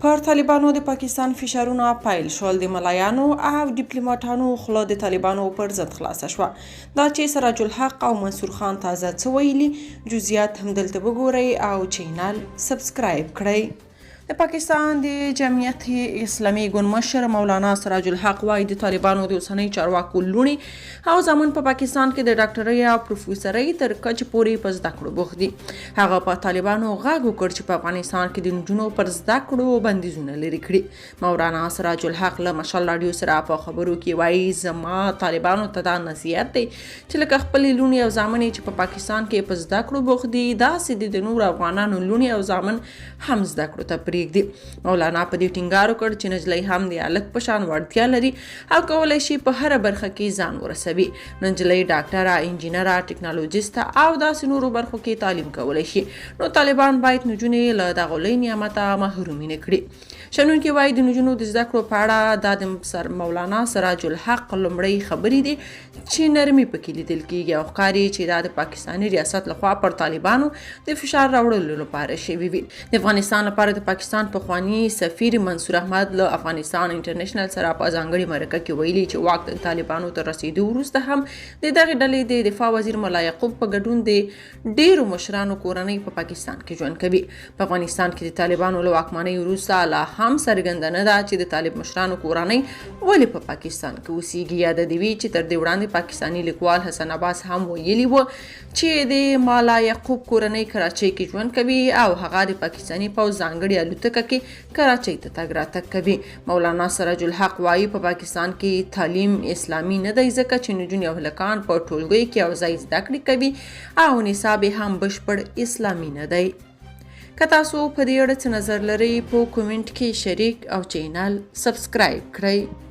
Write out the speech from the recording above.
پر طالبانو د پاکستان فشارونه پیل شول. د ملایانو او ډیپلوماټانو خوله د طالبانو پر ضد خلاصه شوه. دا چې سراج الحق او منصور خان تازه څه ویلي، جزئیات هم دلته وګورئ او چینل سبسکرایب کړئ. د پاکستان د جمعیت اسلامي ګوند مشر مولانا سراج الحق وایي د طالبانو د اوسنۍ چارواکو لوڼې او زامن په پاکستان کې د ډاکټرۍ او پروفیسورۍ تر کچې پورې په زده کړو بوخت دي. هغه په طالبانو غږ وکړ چې په افغانستان کې د نجونو پر زده کړو بندیزونه لرې کړي. مولانا سراج الحق له مشال راډیو سره په خبرو کې وایي زما طالبانو ته دا نصیحت دی چې لکه خپلې لوڼې او زامن چې په پاکستان کې په زده کړو بوخت دي، داسې د نورو افغانانو لوڼې او زامن هم زده کړو ته مولانا په دې ټینګار وکړ چې نجلۍ هم د هلک په شان وړتیا لري او کولی شي په هره برخه کې ځان ورسوي. نجلۍ ډاکټره، انجینره، ټیکنالوژیسته او داسې نورو برخو کې تعلیم کولی شي. نو طالبان باید نجونې له دغه لوی نعمته محرومې نه کړي. شنونکي وایي د نجونو د زده کړو په اړه دا د مولانا سراج الحق لومړۍ خبرې دي چې نرمي پکې لیدل کېږي او ښکاري چې دا د پاکستاني ریاست لخوا پر طالبانو د فشار راوړلو لپاره شوي وي. د افغانستان لپاره د پاکستان پخوانی سفیر منصور احمد له افغانستان انټرنیشنل سره په ځانګړي مرکه کې ویلي چې واک د طالبانو تر رسیدو وروسته هم د دغې ډلې د دفاع وزیر ملا یعقوب په ګډون د ډیرو مشرانو کورنۍ په پاکستان کې ژوند کوي. په افغانستان کې د طالبانو له واکمنۍ وروسته لا هم څرګنده نه ده چې د طالب مشرانو کورنۍ ولې په پاکستان کې اوسیږي. یاد دې وي چې تر دې وړاندې پاکستاني لیکوال حسن عباس هم ویلي و چې د ملا یعقوب کورنۍ کراچۍ کې ژوند کوي او هغه د پاکستاني پوځ ځانګړي الوتکه کې کراچۍ ته تګ راتګ کوي. مولانا سراج الحق وایي په پاکستان کې تعلیم اسلامي نه دی ځکه چې نجونې او هلکان په ټولګیو کې یو ځای زده کړې کوي او نصاب هم بشپړ اسلامي نه دی. که تاسو په دې اړه څه نظر لرئ په کومنټ کې شریک او چینل سبسکرایب کړئ.